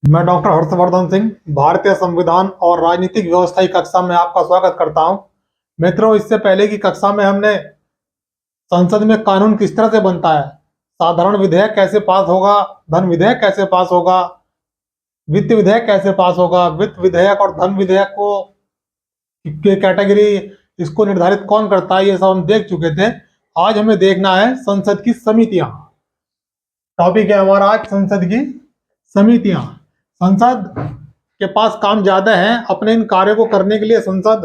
मैं डॉक्टर हर्षवर्धन सिंह भारतीय संविधान और राजनीतिक व्यवस्था की कक्षा में आपका स्वागत करता हूं। मित्रों, इससे पहले की कक्षा में हमने संसद में कानून किस तरह से बनता है, साधारण विधेयक कैसे पास होगा, धन विधेयक कैसे पास होगा, वित्त विधेयक कैसे पास होगा, वित्त विधेयक और धन विधेयक को के कैटेगरी इसको निर्धारित कौन करता है, ये सब हम देख चुके थे। आज हमें देखना है संसद की समितियां। टॉपिक है हमारा आज संसद की समितियां। संसद के पास काम ज्यादा है। अपने इन कार्यों को करने के लिए संसद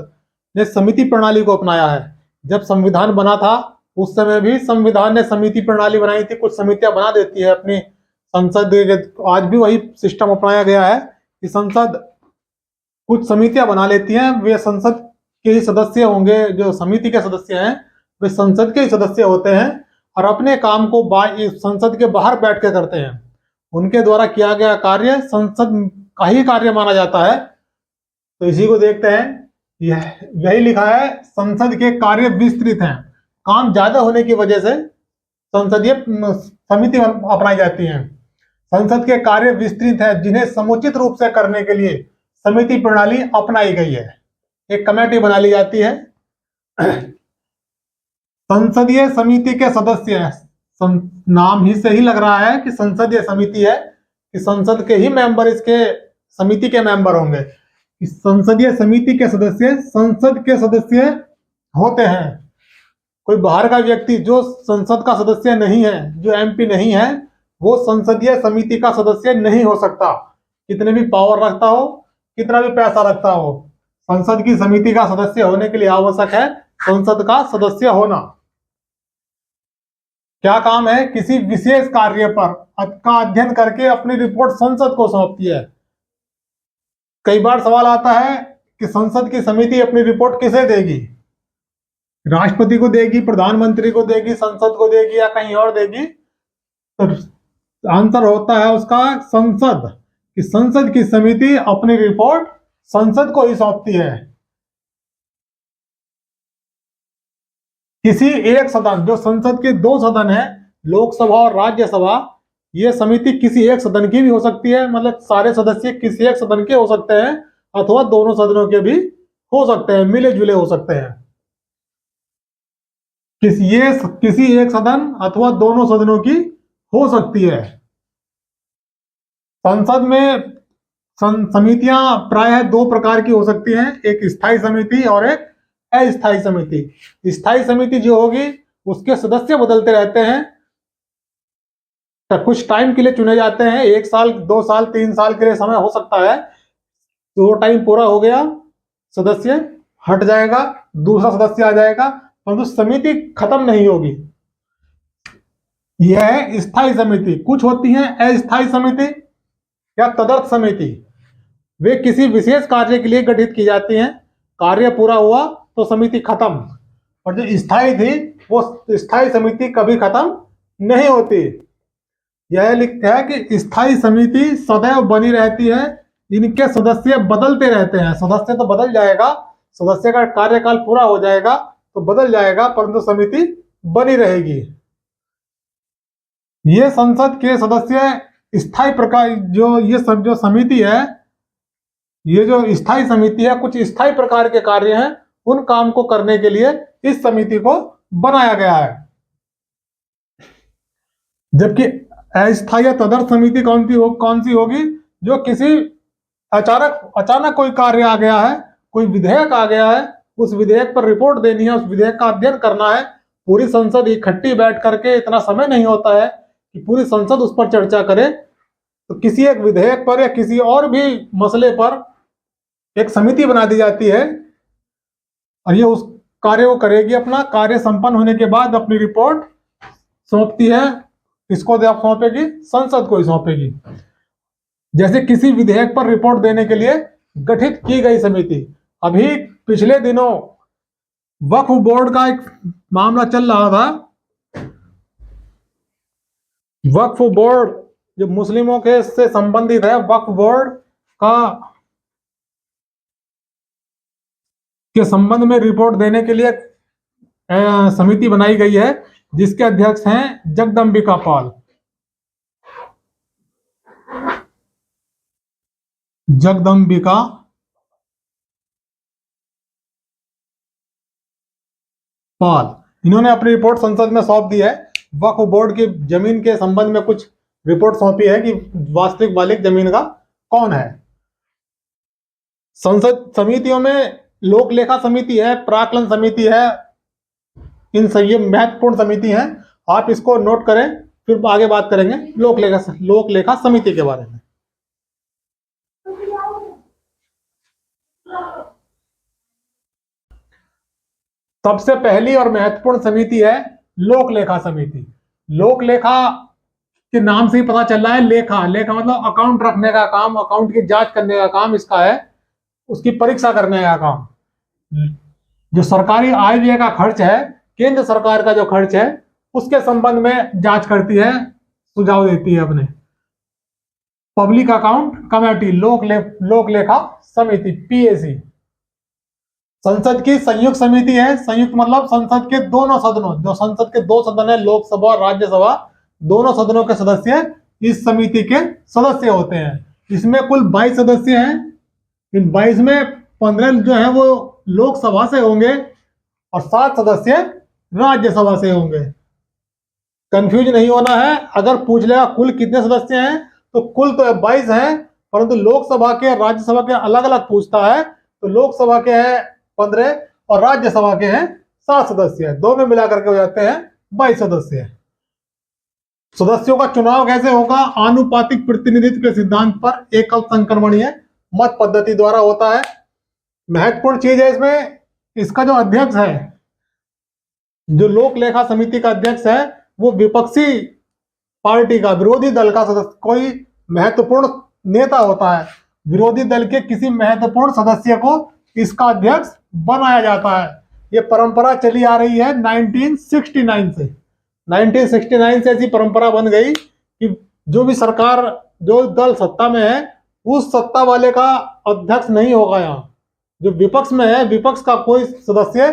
ने समिति प्रणाली को अपनाया है। जब संविधान बना था उस समय भी संविधान ने समिति प्रणाली बनाई थी। कुछ समितियां बना देती है अपनी संसद। आज भी वही सिस्टम अपनाया गया है कि संसद कुछ समितियां बना लेती हैं। वे संसद के ही सदस्य होंगे। जो समिति के सदस्य हैं वे संसद के ही सदस्य होते हैं और अपने काम को संसद के बाहर बैठ के करते हैं। उनके द्वारा किया गया कार्य संसद का ही कार्य माना जाता है। तो इसी को देखते हैं। यही लिखा है, संसद के कार्य विस्तृत हैं। काम ज्यादा होने की वजह से संसदीय समिति अपनाई जाती है। संसद के कार्य विस्तृत है जिन्हें समुचित रूप से करने के लिए समिति प्रणाली अपनाई गई है। एक कमेटी बना ली जाती है। संसदीय समिति के सदस्य हैं। नाम ही से ही लग रहा है कि संसदीय समिति है, कि संसद के ही मेंबर इसके समिति के मेंबर होंगे। इस संसदीय समिति के सदस्य संसद के सदस्य होते हैं। कोई बाहर का व्यक्ति जो संसद का सदस्य नहीं है, जो एमपी नहीं है, वो संसदीय समिति का सदस्य नहीं हो सकता। कितने भी पावर रखता हो, कितना भी पैसा रखता हो, संसद की समिति का सदस्य होने के लिए आवश्यक है संसद का सदस्य होना। क्या काम है? किसी विशेष कार्य पर का अध्ययन करके अपनी रिपोर्ट संसद को सौंपती है। कई बार सवाल आता है कि संसद की समिति अपनी रिपोर्ट किसे देगी? राष्ट्रपति को देगी, प्रधानमंत्री को देगी, संसद को देगी या कहीं और देगी? तो आंसर होता है उसका संसद। कि संसद की समिति अपनी रिपोर्ट संसद को ही सौंपती है। किसी एक सदन, जो संसद के दो सदन है, लोकसभा और राज्यसभा, ये समिति किसी एक सदन की भी हो सकती है। मतलब सारे सदस्य किसी एक सदन के हो सकते हैं अथवा दोनों सदनों के भी हो सकते हैं, मिले जुले हो सकते हैं। किसी एक सदन अथवा दोनों सदनों की हो सकती है। संसद में समितियां प्रायः दो प्रकार की हो सकती हैं, एक स्थायी समिति और एक अस्थायी समिति। स्थायी समिति जो होगी उसके सदस्य बदलते रहते हैं। तो कुछ टाइम के लिए चुने जाते हैं, 1 साल, 2 साल, 3 साल के लिए समय हो सकता है। तो वो टाइम पूरा हो गया, सदस्य हट जाएगा, दूसरा सदस्य आ जाएगा, परंतु समिति खत्म नहीं होगी। यह है स्थायी समिति। कुछ होती है अस्थायी समिति या तदर्थ समिति। वे किसी विशेष कार्य के लिए गठित की जाती हैं। कार्य पूरा हुआ तो समिति खत्म। और जो स्थायी थी वो स्थायी समिति कभी खत्म नहीं होती। यह लिखता है कि स्थायी समिति सदैव बनी रहती है। इनके सदस्य बदलते रहते हैं। सदस्य तो बदल जाएगा, सदस्य का कार्यकाल पूरा हो जाएगा तो बदल जाएगा, परंतु समिति बनी रहेगी। ये संसद के सदस्य स्थायी प्रकार, जो समिति है, ये जो स्थायी समिति है, कुछ स्थायी प्रकार के कार्य हैं, उन काम को करने के लिए इस समिति को बनाया गया है। जबकि अस्थायी तदर्थ समिति कौन सी होगी? जो किसी अचानक कोई कार्य आ गया है, कोई विधेयक आ गया है, उस विधेयक पर रिपोर्ट देनी है, उस विधेयक का अध्ययन करना है। पूरी संसद इकट्ठी बैठ करके इतना समय नहीं होता है कि पूरी संसद उस पर चर्चा करे। तो किसी एक विधेयक पर या किसी और भी मसले पर एक समिति बना दी जाती है और ये उस कार्य को करेगी। अपना कार्य संपन्न होने के बाद अपनी रिपोर्ट सौंपती है। किसको सौंपेगी? संसद को ही सौंपेगी। जैसे किसी विधेयक पर रिपोर्ट देने के लिए गठित की गई समिति। अभी पिछले दिनों वक्फ बोर्ड का एक मामला चल रहा था। वक्फ बोर्ड जो मुस्लिमों के से संबंधित है, वक्फ बोर्ड का के संबंध में रिपोर्ट देने के लिए समिति बनाई गई है, जिसके अध्यक्ष हैं जगदम्बिका पाल। जगदम्बिका पाल, इन्होंने अपनी रिपोर्ट संसद में सौंप दी है। वक्फ बोर्ड की जमीन के संबंध में कुछ रिपोर्ट सौंपी है कि वास्तविक मालिक जमीन का कौन है। संसद समितियों में लोक लेखा समिति है, प्राक्कलन समिति है, इन सब ये महत्वपूर्ण समिति हैं। आप इसको नोट करें, फिर आगे बात करेंगे लोक लेखा समिति के बारे में। सबसे पहली और महत्वपूर्ण समिति है लोक लेखा समिति। लोक लेखा के नाम से ही पता चल रहा है, लेखा लेखा मतलब अकाउंट रखने का काम, अकाउंट की जांच करने का काम इसका है, उसकी परीक्षा करने का काम। जो सरकारी आय व्यय का खर्च है, केंद्र सरकार का जो खर्च है, उसके संबंध में जांच करती है, सुझाव देती है अपने। पब्लिक अकाउंट कमेटी, लोक लेखा समिति, पीएसी। संसद की संयुक्त समिति है, संयुक्त मतलब संसद के दोनों सदनों, जो संसद के दो सदन है, लोकसभा और राज्यसभा, दोनों सदनों के सदस्य इस समिति के सदस्य होते हैं। इसमें कुल 22 सदस्य हैं। इन 22 में 15 जो है वो लोकसभा से होंगे और 7 सदस्य राज्यसभा से होंगे। कंफ्यूज नहीं होना है, अगर पूछ लेगा कुल कितने सदस्य हैं, तो कुल तो 22 हैं, परंतु लोकसभा के राज्यसभा के अलग अलग पूछता है, तो लोकसभा के हैं 15 और राज्यसभा के हैं 7 सदस्य, दोनों मिलाकर के हो जाते हैं 22 सदस्य। सदस्यों का चुनाव कैसे होगा? आनुपातिक प्रतिनिधित्व के सिद्धांत पर एकल संक्रमणीय मत पद्धति द्वारा होता है। महत्वपूर्ण चीज है इसमें, इसका जो अध्यक्ष है, जो लोक लेखा समिति का अध्यक्ष है, वो विपक्षी पार्टी का, विरोधी दल का सदस्य, कोई महत्वपूर्ण नेता होता है। विरोधी दल के किसी महत्वपूर्ण सदस्य को इसका अध्यक्ष बनाया जाता है। ये परंपरा चली आ रही है 1969 से। 1969 से ऐसी परंपरा बन गई कि जो भी सरकार, जो दल सत्ता में है, उस सत्ता वाले का अध्यक्ष नहीं होगा। यहाँ जो विपक्ष में है, विपक्ष का कोई सदस्य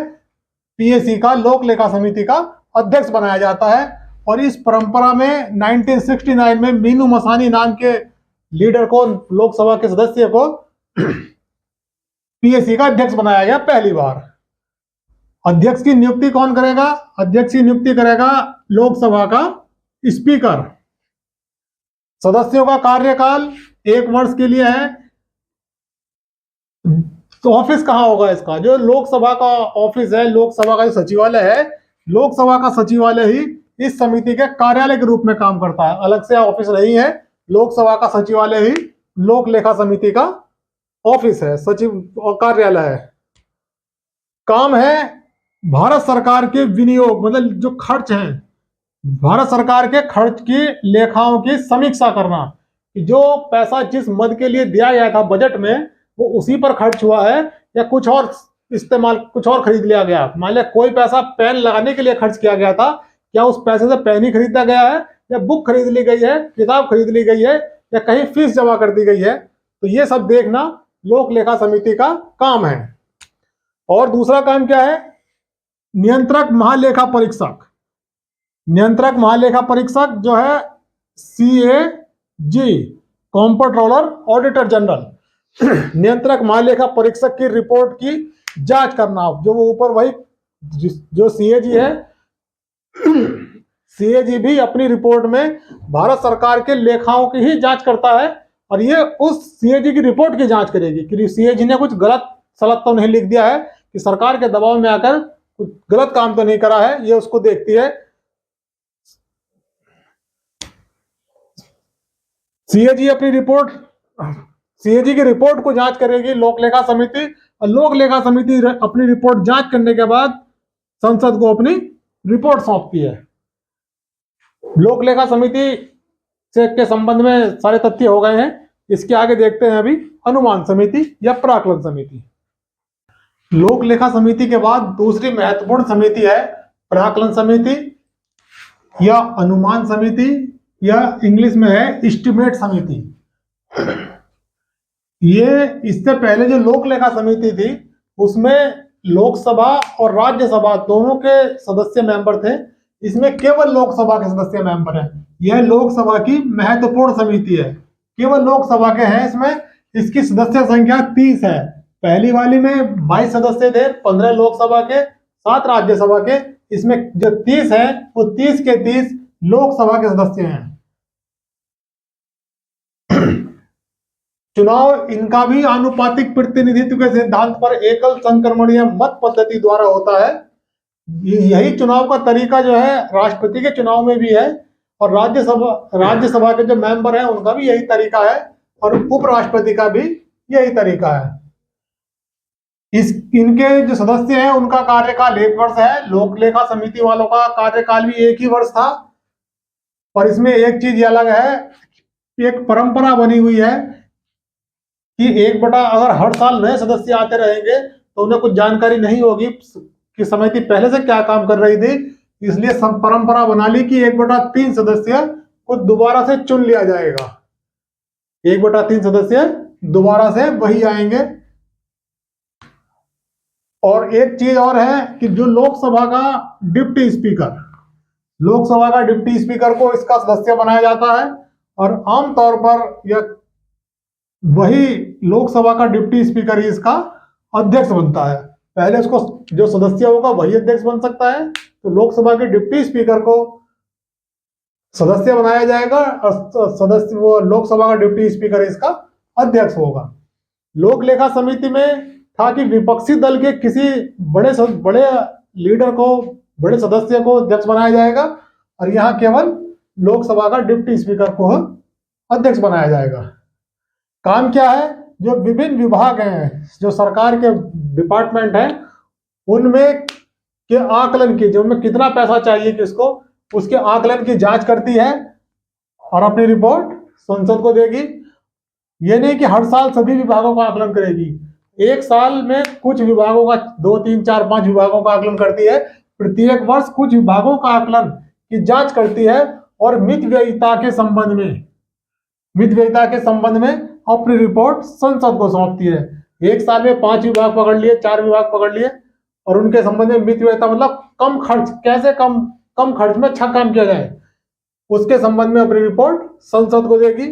पीएसी का, लोक लेखा समिति का अध्यक्ष बनाया जाता है। और इस परंपरा में 1969 में मीनू मसानी नाम के लीडर को, लोकसभा के सदस्य को पीएसी का अध्यक्ष बनाया गया पहली बार। अध्यक्ष की नियुक्ति कौन करेगा? अध्यक्ष की नियुक्ति करेगा लोकसभा का स्पीकर। सदस्यों का कार्यकाल 1 वर्ष के लिए है। तो ऑफिस कहाँ होगा इसका? जो लोकसभा का ऑफिस है, लोकसभा का जो सचिवालय है, लोकसभा का सचिवालय ही इस समिति के कार्यालय के रूप में काम करता है। अलग से ऑफिस नहीं है, लोकसभा का सचिवालय ही लोक लेखा समिति का ऑफिस है, सचिव और कार्यालय है। काम है भारत सरकार के विनियोग, मतलब जो खर्च है, भारत सरकार के खर्च की लेखाओं की समीक्षा करना, कि जो पैसा जिस मद के लिए दिया गया था बजट में, वो उसी पर खर्च हुआ है या कुछ और इस्तेमाल, कुछ और खरीद लिया गया। मान लिया कोई पैसा पेन लगाने के लिए खर्च किया गया था, क्या उस पैसे से पेन ही खरीदा गया है, या बुक खरीद ली गई है, किताब खरीद ली गई है, या कहीं फीस जमा कर दी गई है? तो ये सब देखना लोक लेखा समिति का काम है। और दूसरा काम क्या है? नियंत्रक महालेखा परीक्षक। नियंत्रक महालेखा परीक्षक जो है CAG, कॉम्प्ट्रोलर ऑडिटर जनरल। नियंत्रक महालेखा परीक्षक की रिपोर्ट की जांच करना, जो वो ऊपर वही जो CAG है, CAG भी अपनी रिपोर्ट में भारत सरकार के लेखाओं की ही जांच करता है, और ये उस CAG की रिपोर्ट की जांच करेगी कि CAG ने कुछ गलत सलत तो नहीं लिख दिया है, कि सरकार के दबाव में आकर कुछ गलत काम तो नहीं करा है, ये उसको देखती है। CAG अपनी रिपोर्ट, CAG की रिपोर्ट को जांच करेगी लोक लेखा समिति, और लोक लेखा समिति अपनी रिपोर्ट जांच करने के बाद संसद को अपनी रिपोर्ट सौंपती है। लोक लेखा समिति से के संबंध में सारे तथ्य हो गए हैं। इसके आगे देखते हैं अभी अनुमान समिति या प्राक्कलन समिति। लोक लेखा समिति के बाद दूसरी महत्वपूर्ण समिति है प्राक्कलन समिति या अनुमान समिति, या इंग्लिश में है एस्टिमेट समिति। ये इससे पहले जो लोक लेखा समिति थी, उसमें लोकसभा और राज्यसभा दोनों के सदस्य मेंबर थे। इसमें केवल लोकसभा के सदस्य मेंबर हैं। यह लोकसभा की महत्वपूर्ण समिति है, केवल लोकसभा के हैं इसमें। इसकी सदस्य संख्या 30 है। पहली वाली में 22 सदस्य थे, 15 लोकसभा के, 7 राज्यसभा के। इसमें जो 30 है वो 30 के 30 लोकसभा के सदस्य हैं। चुनाव इनका भी आनुपातिक प्रतिनिधित्व के सिद्धांत पर एकल संक्रमणीय मत पद्धति द्वारा होता है। यही चुनाव का तरीका जो है राष्ट्रपति के चुनाव में भी है, और राज्यसभा के जो मेंबर हैं उनका भी यही तरीका है, और उपराष्ट्रपति का भी यही तरीका है। इनके जो सदस्य हैं उनका कार्यकाल 1 वर्ष है। लोक लेखा समिति वालों का कार्यकाल भी 1 ही वर्ष था। और इसमें एक चीज अलग है, एक परंपरा बनी हुई है कि अगर हर साल नए सदस्य आते रहेंगे तो उन्हें कुछ जानकारी नहीं होगी कि समिति पहले से क्या काम कर रही थी। इसलिए सब परंपरा बना ली कि 1/3 सदस्य को दोबारा से चुन लिया जाएगा। 1/3 सदस्य दोबारा से वही आएंगे। और एक चीज और है कि जो लोकसभा का डिप्टी स्पीकर को इसका सदस्य बनाया जाता है, और आमतौर पर यह वही लोकसभा का डिप्टी स्पीकर ही इसका अध्यक्ष बनता है। पहले उसको जो सदस्य होगा वही अध्यक्ष बन सकता है, तो लोकसभा के डिप्टी स्पीकर को सदस्य बनाया जाएगा, और वो लोकसभा का डिप्टी स्पीकर इसका अध्यक्ष होगा। लोक लेखा समिति में था कि विपक्षी दल के किसी बड़े लीडर को, बड़े सदस्य को अध्यक्ष बनाया जाएगा, और यहाँ केवल लोकसभा का डिप्टी स्पीकर को अध्यक्ष बनाया जाएगा। काम क्या है, जो विभिन्न विभाग हैं, जो सरकार के डिपार्टमेंट हैं, उनमें के आकलन की, जो उनमें कितना पैसा चाहिए किसको, उसके आकलन की जांच करती है और अपनी रिपोर्ट संसद को देगी। ये नहीं कि हर साल सभी विभागों का आकलन करेगी। एक साल में कुछ विभागों का 2, 3, 4, 5 विभागों का आकलन करती है। प्रत्येक वर्ष कुछ विभागों का आकलन की जांच करती है, और मितव्ययिता के संबंध में अपनी रिपोर्ट संसद को सौंपती है। एक साल में 5 विभाग पकड़ लिए, 4 विभाग पकड़ लिए, और उनके संबंध में मितव्ययिता मतलब कम खर्च, कैसे कम खर्च में अच्छा काम किया जाए, उसके संबंध में अपनी रिपोर्ट संसद को देगी।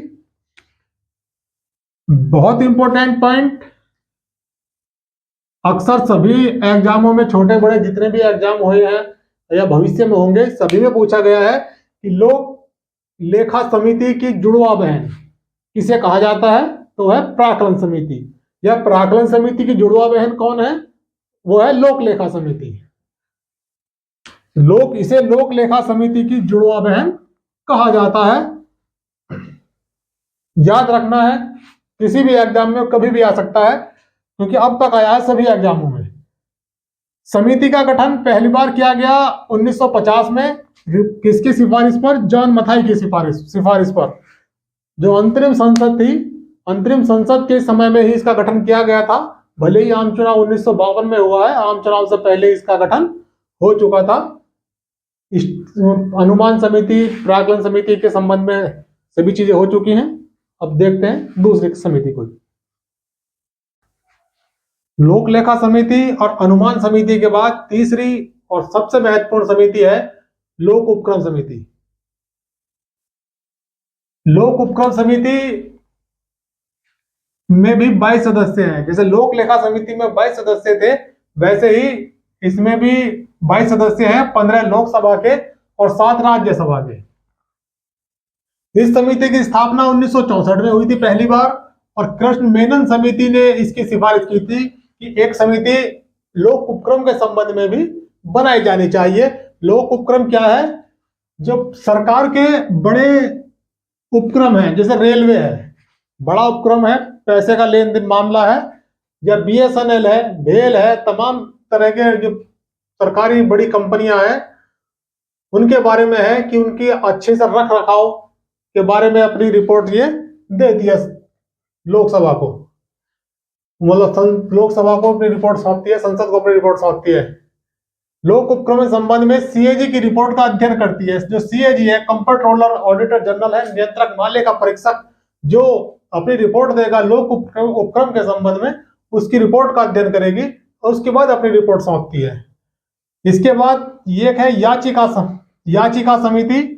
बहुत इंपॉर्टेंट पॉइंट, अक्सर सभी एग्जामों में, छोटे बड़े जितने भी एग्जाम हुए हैं या भविष्य में होंगे, सभी में पूछा गया है कि लोक लेखा समिति की जुड़वा बहन किसे कहा जाता है, तो है प्राक्कलन समिति। या प्राक्कलन समिति की जुड़वा बहन कौन है, वो है लोक लेखा समिति। इसे लोक लेखा समिति की जुड़वा बहन कहा जाता है। याद रखना है, किसी भी एग्जाम में कभी भी आ सकता है, क्योंकि अब तक आया है सभी एग्जामों में। समिति का गठन पहली बार किया गया 1950 में। किसकी सिफारिश पर? जॉन मथाई की सिफारिश पर। जो अंतरिम संसद थी, अंतरिम संसद के समय में ही इसका गठन किया गया था। भले ही आम चुनाव 1952 में हुआ है, आम चुनाव से पहले इसका गठन हो चुका था। अनुमान समिति, प्राक्कलन समिति के संबंध में सभी चीजें हो चुकी हैं। अब देखते हैं दूसरी समिति को। लोक लेखा समिति और अनुमान समिति के बाद तीसरी और सबसे महत्वपूर्ण समिति है लोक उपक्रम समिति। लोक उपक्रम समिति में भी 22 सदस्य हैं। जैसे लोक लेखा समिति में 22 सदस्य थे, वैसे ही इसमें भी 22 सदस्य हैं, 15 लोकसभा के और 7 राज्यसभा के। इस समिति की स्थापना 1964 में हुई थी पहली बार, और कृष्ण मेनन समिति ने इसकी सिफारिश की थी कि एक समिति लोक उपक्रम के संबंध में भी बनाई जानी चाहिए। लोक उपक्रम क्या है? जो सरकार के बड़े उपक्रम है, जैसे रेलवे है, बड़ा उपक्रम है, पैसे का लेन देन मामला है, या BSNL है, भेल है, तमाम तरह के जो सरकारी बड़ी कंपनियां हैं, उनके बारे में है कि उनकी अच्छे से रख रखाव के बारे में अपनी रिपोर्ट ये दे दिया लोकसभा को। मतलब लोकसभा को अपनी रिपोर्ट सौंपती है, संसद को अपनी रिपोर्ट सौंपती है। लोक उपक्रम के संबंध में CAG की रिपोर्ट का अध्ययन करती है। जो CAG है, कंट्रोलर ऑडिटर जनरल है, नियंत्रक माल्य का परीक्षक, जो अपनी रिपोर्ट देगा लोक उपक्रम के संबंध में, उसकी रिपोर्ट का अध्ययन करेगी और उसके बाद अपनी रिपोर्ट सौंपती है। इसके बाद ये है याचिका समिति।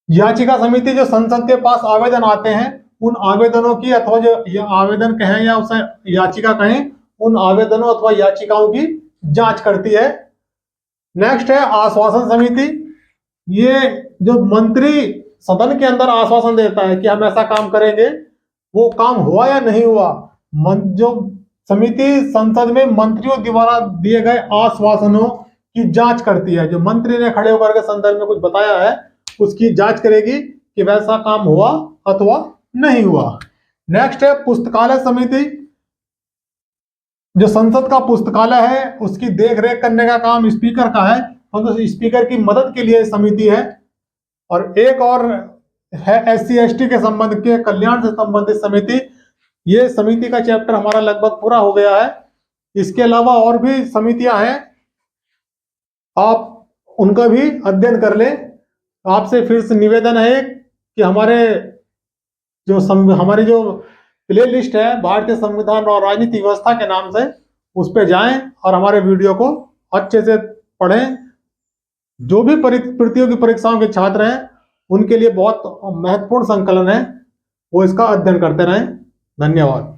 याचिका समिति जो संसद के पास आवेदन आते हैं उन आवेदनों की, अथवा जो ये आवेदन कहें या उसे याचिका कहें, उन आवेदनों अथवा याचिकाओं की जांच करती है। नेक्स्ट है आश्वासन समिति। ये जो मंत्री सदन के अंदर आश्वासन देता है कि हम ऐसा काम करेंगे, वो काम हुआ या नहीं हुआ, जो समिति संसद में मंत्रियों द्वारा दिए गए आश्वासनों की जांच करती है। जो मंत्री ने खड़े होकर के संसद में कुछ बताया है, उसकी जांच करेगी कि वैसा काम हुआ अथवा नहीं हुआ। नेक्स्ट है पुस्तकालय समिति। जो संसद का पुस्तकालय है उसकी देख रेख करने का काम स्पीकर का है, तो स्पीकर की मदद के लिए समिति है। और एक और है SC/ST के संबंध के कल्याण से संबंधित समिति। ये समिति का चैप्टर हमारा लगभग पूरा हो गया है। इसके अलावा और भी समितियां हैं, आप उनका भी अध्ययन कर लें। आपसे फिर से निवेदन है कि हमारी जो प्ले लिस्ट है भारतीय संविधान और राजनीतिक व्यवस्था के नाम से, उस पर जाएं और हमारे वीडियो को अच्छे से पढ़ें। जो भी प्रतियोगी परीक्षाओं के छात्र हैं उनके लिए बहुत महत्वपूर्ण संकलन है, वो इसका अध्ययन करते रहें। धन्यवाद।